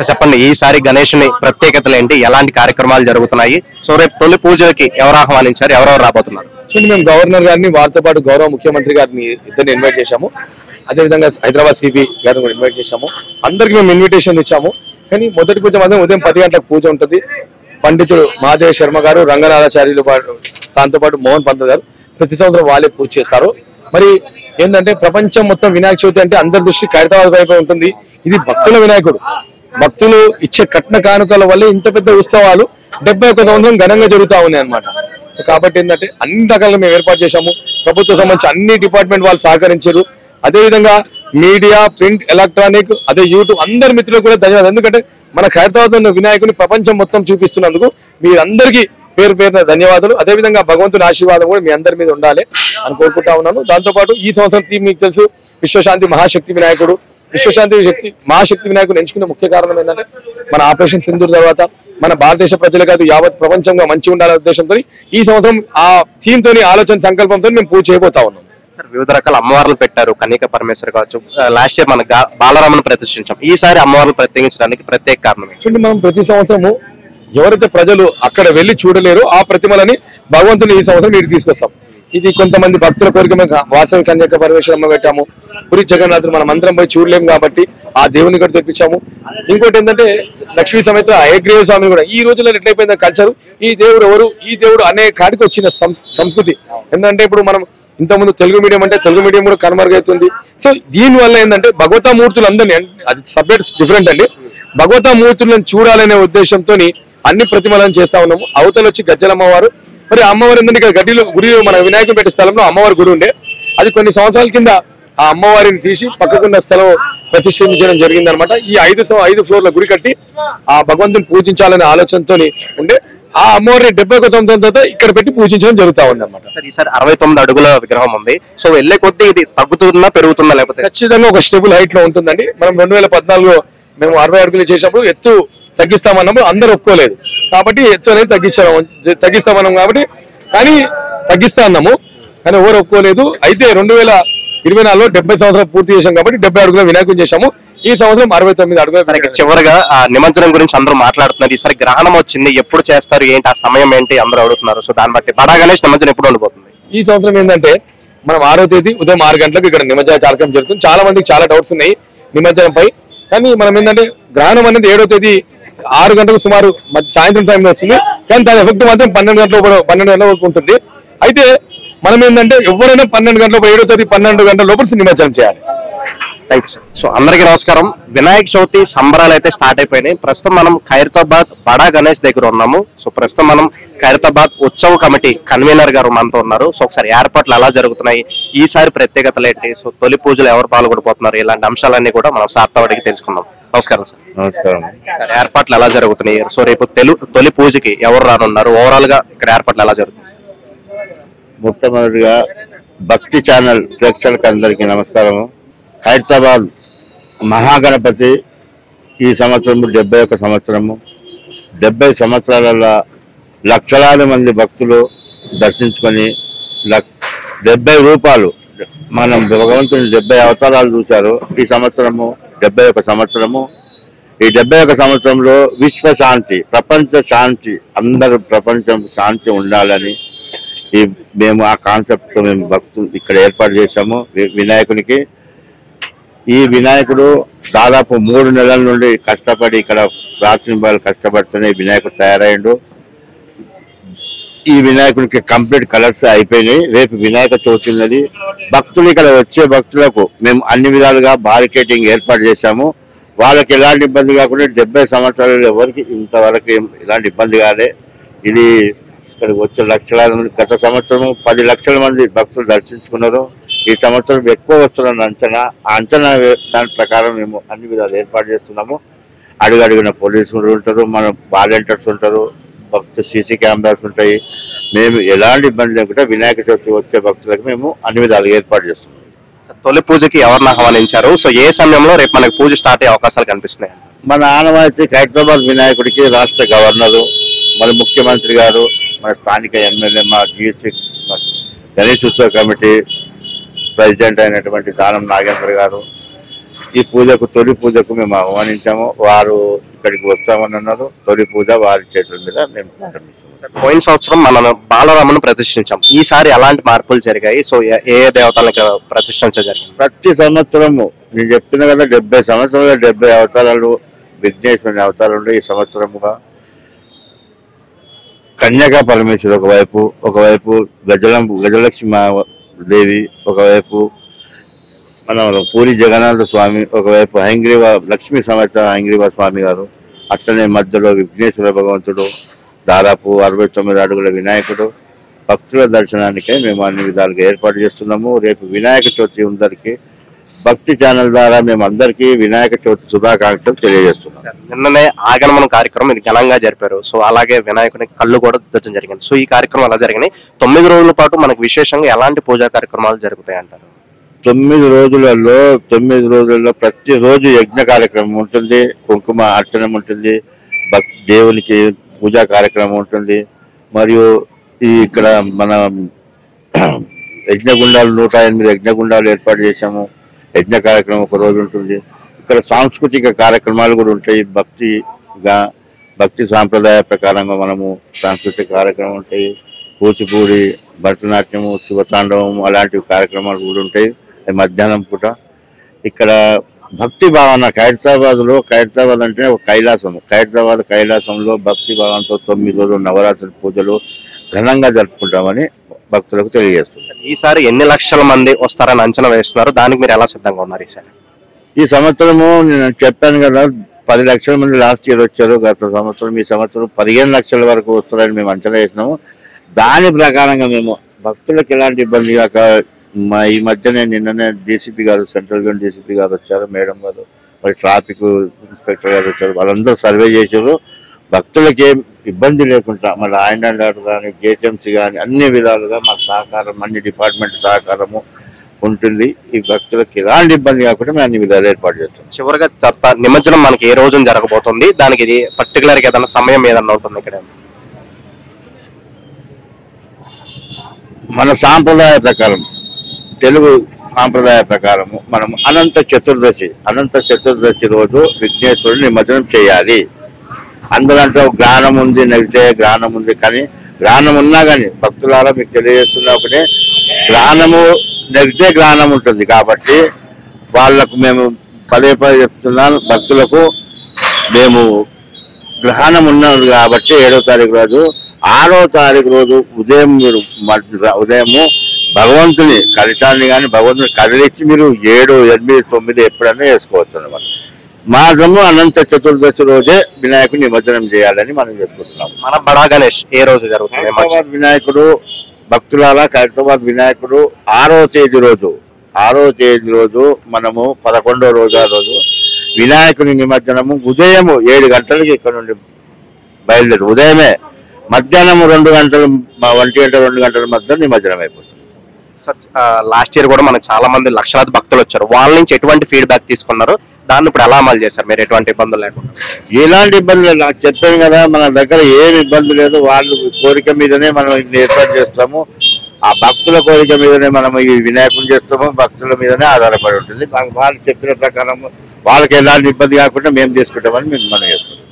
చెప్పండి, ఈసారి గణేష్ ని ప్రత్యేకతలు ఏంటి, ఎలాంటి కార్యక్రమాలు జరుగుతున్నాయి? సో రేపు తొలి పూజకి ఎవరు ఆహ్వానించారు, ఎవరెవరు రాబోతున్నారు? చూడండి, మేము గవర్నర్ గారిని వారితో పాటు గౌరవ ముఖ్యమంత్రి గారిని ఇద్దరిని ఇన్వైట్ చేశాము. అదేవిధంగా హైదరాబాద్ సిపి గారిని కూడా ఇన్వైట్ చేశాము. అందరికి మేము ఇన్విటేషన్ ఇచ్చాము. కానీ మొదటి పూజ మాత్రం ఉదయం 10 గంటలకు పూజ ఉంటుంది. పండితుడు మహాదేవ శర్మ గారు, రంగనాథాచార్యులు దాంతో పాటు మోహన్ పంత్ గారు ప్రతి సంవత్సరం వాళ్ళే పూజ చేస్తారు. మరి ఏంటంటే ప్రపంచం మొత్తం వినాయక చవితి అంటే అందరి దృష్టి ఖైరతాబాద్ వైపు ఉంటుంది. ఇది భక్తుల వినాయకుడు. భక్తులు ఇచ్చే కట్న కానుకల వల్ల ఇంత పెద్ద ఉత్సవాలు 71 సంవత్సరం ఘనంగా జరుగుతూ ఉన్నాయి అన్నమాట. కాబట్టి ఏంటంటే అన్ని రకాలుగా మేము ఏర్పాటు చేశాము. ప్రభుత్వ సంబంధించి అన్ని డిపార్ట్మెంట్ వాళ్ళు సహకరించారు. అదేవిధంగా మీడియా, ప్రింట్, ఎలక్ట్రానిక్, అదే యూట్యూబ్ అందరి మిత్రులకు కూడా ధన్యవాదాలు. ఎందుకంటే మన ఖైరతాబాద్ ఉన్న వినాయకుని ప్రపంచం మొత్తం చూపిస్తున్నందుకు మీరందరికీ పేరు పేరున ధన్యవాదాలు. అదేవిధంగా భగవంతుని ఆశీర్వాదం కూడా మీ అందరి మీద ఉండాలి అని కోరుకుంటా ఉన్నాను. దాంతోపాటు ఈ సంవత్సరం థీమ్ మీకు తెలుసు, విశ్వశాంతి మహాశక్తి వినాయకుడు. విశ్వశాంతి మహాశక్తి వినాయకుడు ఎంచుకునే ముఖ్య కారణం ఏంటంటే మన ఆపరేషన్ సింధూర్ తర్వాత మన భారతదేశ ప్రజలు కాదు యావత్ ప్రపంచంగా మంచి ఉండాలనే ఉద్దేశంతో ఈ సంవత్సరం ఆ థీమ్ తోని ఆలోచన సంకల్పంతో మేము పూజ చేయబోతా ఉన్నాం. సార్, వివిధ రకాల అమ్మవార్లు పెట్టారు. కన్యక పరమేశ్వరి కావచ్చు, లాస్ట్ ఇయర్ మన బాలరామను ప్రతిష్ఠించాం. ఈసారి అమ్మవార్లు ప్రత్యేకించడానికి ప్రత్యేక కారణం చూడండి, మనం ప్రతి సంవత్సరము ఎవరైతే ప్రజలు అక్కడ వెళ్లి చూడలేరో ఆ ప్రతిమలని భగవంతుని ఈ సంవత్సరం మీరు తీసుకొస్తాం. ఇది కొంతమంది భక్తుల కోరిక మేము వాసవి కన్యక పరమేశ్వరమ్మ పెట్టాము. పురి జగన్నాథుడు మనం మంత్రం పోయి చూడలేము కాబట్టి ఆ దేవుని కూడా తెప్పించాము. ఇంకోటి ఏంటంటే లక్ష్మీ సమేత హయగ్రీవ స్వామిని కూడా ఈ రోజుల్లో ఎట్లయిపోయిందో కల్చరు, ఈ దేవుడు ఎవరు, ఈ దేవుడు అనే కాడికి వచ్చిన సంస్కృతి. ఎందుకంటే ఇప్పుడు మనం ఇంతకుముందు తెలుగు మీడియం అంటే తెలుగు మీడియం కూడా కనుమరుగవుతుంది. సో దీని వల్ల ఏంటంటే భగవతామూర్తులు అందరినీ, అది సబ్జెక్ట్ డిఫరెంట్ అండి, భగవతామూర్తులను చూడాలనే ఉద్దేశంతో అన్ని ప్రతిమలను చేస్తా ఉన్నాము. అవతల వచ్చి గజ్జలమ్మవారు. మరి అమ్మవారు ఏంటంటే ఇక్కడ గడ్డిలో గుడి మన వినాయకుడు పెట్టే స్థలంలో అమ్మవారి గుడి ఉండే, అది కొన్ని సంవత్సరాల కింద ఆ అమ్మవారిని తీసి పక్కకున్న స్థలం ప్రతిష్ఠించడం జరిగింది అనమాట. ఈ 5 ఫ్లోర్ల గుడి కట్టి ఆ భగవంతుని పూజించాలనే ఆలోచనతో ఉండే ఆ అమ్మవారిని 71 సంవత్సరం తర్వాత ఇక్కడ పెట్టి పూజించడం జరుగుతా ఉంది అనమాట. ఈసారి 69 అడుగుల విగ్రహం ఉంది. సో వెళ్లే కొద్దీ ఇది తగ్గుతుందా పెరుగుతుందా? లేకపోతే ఖచ్చితంగా ఒక స్టేబుల్ హైట్ లో ఉంటుందండి. మనం 2014లో మేము 60 అడుగులు చేసినప్పుడు ఎత్తు తగ్గిస్తామన్నప్పుడు అందరూ ఒప్పుకోలేదు కాబట్టి ఎత్తు అనేది తగ్గిస్తామన్నాం కాబట్టి, కానీ తగ్గిస్తా అన్నాము కానీ ఎవరు ఒప్పుకోలేదు. అయితే 2024లో 70 సంవత్సరాలు పూర్తి చేశాం కాబట్టి 70 అడుగుల వినాయకుని చేశాము. ఈ సంవత్సరం 69 అడుగుల. చివరిగా నిమజ్జనం గురించి అందరూ మాట్లాడుతున్నారు. ఈసారి గ్రహణం వచ్చింది, ఎప్పుడు చేస్తారు ఏంటి, ఆ సమయం ఏంటి అందరూ అడుగుతున్నారు. సో దాన్ని బట్టి బడా గణేష్ నిమజ్జనం ఎప్పుడు ఉండిపోతుంది? ఈ సంవత్సరం ఏంటంటే మనం 6వ తేదీ ఉదయం 6 గంటలకు ఇక్కడ నిమజ్జన కార్యక్రమం జరుగుతుంది. చాలా మందికి చాలా డౌట్స్ ఉన్నాయి నిమజ్జనంపై. కానీ మనం ఏంటంటే గ్రహణం అనేది 7వ తేదీ 6 గంటలకు సుమారు సాయంత్రం టైంలో వస్తుంది. కానీ దాని ఎఫెక్ట్ మాత్రం 12 గంటల వరకు ఉంటుంది. అయితే మనం ఏంటంటే ఎవరైనా 12 గంటల 7వ తేదీ 12 గంటల లోపల నిమజ్జనం చేయాలి. Thank you sir. సో అందరికీ నమస్కారం. వినాయక చవితి సంబరాలు అయితే స్టార్ట్ అయిపోయినాయి. ప్రస్తుతం మనం ఖైరతాబాద్ బడా గణేష్ దగ్గర ఉన్నాము. సో ప్రస్తుతం మనం ఖైరతాబాద్ ఉత్సవ కమిటీ కన్వీనర్ గారు మనతో ఉన్నారు. సో ఒకసారి ఏర్పాట్లు ఎలా జరుగుతున్నాయి, ఈసారి ప్రత్యేకతలు ఏంటి, సో తొలి పూజలు ఎవరు పాల్గొనబోతున్నారు, ఇలాంటి అంశాలన్నీ కూడా మనం సార్తో అడిగి తెలుసుకుందాం. నమస్కారం సార్. నమస్కారం సార్, ఏర్పాట్లు ఎలా జరుగుతున్నాయి? సో రేపు తొలి పూజకి ఎవరు రానున్నారు, ఓవరాల్ గా ఇక్కడ ఏర్పాట్లు ఎలా జరుగుతుంది? మొట్టమొదటిగా భక్తి ఛానల్ ప్రేక్షకులకు అందరికీ నమస్కారము. ఖైరతాబాద్ మహాగణపతి ఈ సంవత్సరం 71 సంవత్సరము. 70 సంవత్సరాల లక్షలాది మంది భక్తులు దర్శించుకొని 70 రూపాలు మనం భగవంతుని 70 అవతారాలు చూశారు. ఈ సంవత్సరము 71 సంవత్సరము. ఈ 71 సంవత్సరంలో విశ్వశాంతి, ప్రపంచ శాంతి, అందరూ ప్రపంచం శాంతి ఉండాలని మేము ఆ కాన్సెప్ట్ మేము భక్తులు ఇక్కడ ఏర్పాటు చేశాము. వినాయకునికి ఈ వినాయకుడు దాదాపు 3 నెలల నుండి కష్టపడి ఇక్కడ ప్రాచీన కష్టపడుతూనే వినాయకుడు తయారయ్యాడు. ఈ వినాయకుడికి కంప్లీట్ కలర్స్ అయిపోయినాయి. రేపు వినాయక చవితి ఉన్నది. భక్తులు ఇక్కడ వచ్చే భక్తులకు మేము అన్ని విధాలుగా బారికేటింగ్ ఏర్పాటు చేశాము. వాళ్ళకి ఎలాంటి ఇబ్బంది కాకుండా 70 సంవత్సరాలు ఎవరికి ఇంతవరకు ఎలాంటి ఇబ్బంది కాలే. ఇది ఇక్కడికి వచ్చే లక్షలాది మంది, గత సంవత్సరం 10 లక్షల మంది భక్తులు దర్శించుకున్నారు. ఈ సంవత్సరం ఎక్కువ వస్తున్న అంచనా, ఆ అంచనా దాని ప్రకారం మేము అన్ని విధాలు ఏర్పాటు చేస్తున్నాము. అడుగడుగున పోలీసులు ఉంటారు, మన వాలంటీర్స్ ఉంటారు, భక్తులు సీసీ కెమెరాస్ ఉంటాయి. మేము ఎలాంటి ఇబ్బంది లేకుండా వినాయక చవితి వచ్చే భక్తులకు మేము అన్ని విధాలు ఏర్పాటు చేస్తున్నాం. తొలి పూజకి ఎవరిని ఆహ్వానించారు? సో ఏ సమయంలో రేపు మనకి పూజ స్టార్ట్ అయ్యే అవకాశాలు కనిపిస్తున్నాయి? మన ఆనవాయితీ ఖైరతాబాద్ వినాయకుడికి రాష్ట్ర గవర్నరు, మన ముఖ్యమంత్రి గారు, మన స్థానిక ఎమ్మెల్యే, మా జిఎస్టీ గణేష్ ఉత్సవ కమిటీ ప్రెసిడెంట్ అయినటువంటి దానం నాగేంద్ర గారు ఈ పూజకు తొలి పూజకు మేము ఆహ్వానించాము. వారు ఇక్కడికి వస్తామని అన్నారు. తొలి పూజ వారి చేతుల మీద మేము ప్రారంభిస్తున్నాం. పోయిన సంవత్సరం మనం బాలరామును ప్రతిష్ఠించాం. ఈసారి ఎలాంటి మార్పులు జరిగాయి? సో ఏ దేవతలకు ప్రతిష్ఠించడం జరిగింది? ప్రతి సంవత్సరము నేను చెప్పిన కదా 70 సంవత్సరాలు 70 అవతారాలు విఘ్నేశ్వరుని అవతారాలు. ఈ సంవత్సరముగా కన్యకా పరమేశ్వరి ఒకవైపు గజలక్ష్మి దేవి, ఒకవైపు మన పూరి జగన్నాథ స్వామి, ఒకవైపు హైంగ్రీవ లక్ష్మీ సమేత హైంగ్రీవ స్వామి గారు, అట్లనే మధ్యలో విఘ్నేశ్వర భగవంతుడు, దాదాపు 69 అడుగుల వినాయకుడు. భక్తుల దర్శనానికే మేము అన్ని విధాలుగా ఏర్పాటు చేస్తున్నాము. రేపు వినాయక చవితి అందరికీ భక్తి ఛానల్ ద్వారా మేము అందరికీ వినాయక చవితి శుభాకాంక్షలు తెలియజేస్తున్నాం. నిన్ననే ఆగమనం కార్యక్రమం ఇది ఘనంగా జరిపారు. సో అలాగే వినాయకుని కళ్ళు కూడా దిద్దడం జరిగింది. సో ఈ కార్యక్రమం ఎలా జరిగినాయి? 9 రోజుల పాటు మనకు విశేషంగా ఎలాంటి పూజా కార్యక్రమాలు జరుగుతాయి అంటారు? 9 రోజులలో ప్రతిరోజు యజ్ఞ కార్యక్రమం ఉంటుంది, కుంకుమ అర్చనం ఉంటుంది, దేవునికి పూజా కార్యక్రమం ఉంటుంది. మరియు ఇక్కడ మన యజ్ఞగుండాలు 108 యజ్ఞగుండాలు ఏర్పాటు చేశాము. యజ్ఞ కార్యక్రమం ఒక రోజు ఉంటుంది. ఇక్కడ సాంస్కృతిక కార్యక్రమాలు కూడా ఉంటాయి. భక్తి సాంప్రదాయ ప్రకారంగా మనము సాంస్కృతిక కార్యక్రమం ఉంటాయి. కూచిపూడి, భరతనాట్యము, శివతాండవము అలాంటి కార్యక్రమాలు కూడా ఉంటాయి. మధ్యాహ్నం పూట ఇక్కడ భక్తి భావన ఖైరతాబాద్ అంటే ఒక కైలాసం. కైలాసంలో భక్తి భావనతో 9 రోజులు నవరాత్రి పూజలు ఘనంగా జరుపుకుంటామని భక్తులకు తెలియజేస్తుంది. ఈసారి ఎన్ని లక్షల మంది వస్తారని అంచనా వేస్తున్నారు? దానికి మీరు ఎలా సిద్ధంగా ఉన్నారు? ఈ సంవత్సరము నేను చెప్పాను కదా, 10 లక్షల మంది లాస్ట్ ఇయర్ వచ్చారు. గత సంవత్సరం ఈ సంవత్సరం 15 లక్షల వరకు వస్తారని మేము అంచనా వేసినాము. దాని ప్రకారంగా మేము భక్తులకు ఎలాంటి ఇబ్బంది కాక ఈ మధ్యనే నిన్ననే డీసీపీ గారు, సెంట్రల్ జోన్ డీసీపీ గారు వచ్చారు, మేడం గారు, మరి ట్రాఫిక్ ఇన్స్పెక్టర్ గారు వచ్చారు. వాళ్ళందరూ సర్వే చేశారు. భక్తులకి ఏం ఇబ్బంది లేకుండా మన ఆయన కానీ జిహెచ్ఎంసీ కానీ అన్ని విధాలుగా మాకు సహకారం, అన్ని డిపార్ట్మెంట్ సహకారము ఉంటుంది. ఈ భక్తులకు ఎలాంటి ఇబ్బంది కాకుండా మేము అన్ని విధాలు ఏర్పాటు చేస్తాం. చివరిగా నిమజ్జనం మనకి ఏ రోజున జరగబోతుంది? దానికి ఇది పర్టికులర్ గా ఏదైనా సమయం ఏదన్నా ఉంటుంది ఇక్కడ? మన సాంప్రదాయ ప్రకారం, తెలుగు సాంప్రదాయ ప్రకారము మనం అనంత చతుర్దశి రోజు విఘ్నేశ్వరుడు నిమజ్జనం చేయాలి. అందులో జ్ఞానం ఉంది, నగితే జ్ఞానం ఉంది. కానీ జ్ఞానం ఉన్నా కానీ భక్తులారా మీకు తెలియజేస్తున్నా ఒకటే, జ్ఞానము నగితే జ్ఞానం ఉంటుంది. కాబట్టి వాళ్లకు మేము పదే చెప్తున్నాను, భక్తులకు మేము గ్రహణం ఉన్నది కాబట్టి 7వ తారీఖు రోజు, 6వ తారీఖు రోజు ఉదయము భగవంతుని కలశాన్ని కానీ భగవంతుని కదిలిచ్చి మీరు 7, 8, 9 ఎప్పుడైనా వేసుకోవచ్చు అన్నమాట. మాత్రము అనంత చతుర్దశి రోజే వినాయకుడు నిమజ్జనం చేయాలని మనం చేసుకుంటున్నాం. మన బడా గణేష్ ఏ రోజు జరుగుతుంది? ఖైరతాబాద్ వినాయకుడు భక్తులారా, ఖైరతాబాద్ వినాయకుడు 6వ తేదీ రోజు మనము 11వ రోజు ఆ రోజు వినాయకుని నిమజ్జనము ఉదయం 7 గంటలకి ఇక్కడ నుండి బయలుదేరి ఉదయమే మధ్యాహ్నం 2 గంటలు 1 గంట 2 గంటల మధ్య నిమజ్జనం అయిపోతుంది. లాస్ట్ ఇయర్ కూడా మనకు చాలా మంది లక్షలాది భక్తులు వచ్చారు. వాళ్ళ నుంచి ఎటువంటి ఫీడ్బ్యాక్ తీసుకున్నారు? దాన్ని ఇప్పుడు ఎలా అమలు చేశారు మీరు? ఎటువంటి ఇబ్బందులు లేకుండా? ఎలాంటి ఇబ్బంది లేదు. నాకు చెప్పాను కదా, మన దగ్గర ఏమి ఇబ్బంది లేదు. వాళ్ళు కోరిక మీదనే మనం ఏర్పాటు చేస్తాము. ఆ భక్తుల కోరిక మీదనే మనం ఈ వినాయకుని చేస్తాము. భక్తుల మీదనే ఆధారపడి ఉంటుంది. వాళ్ళు చెప్పిన ప్రకారం వాళ్ళకి ఎలాంటి ఇబ్బంది కాకుండా మేము చేసుకుంటామని మనం చేసుకుంటాం.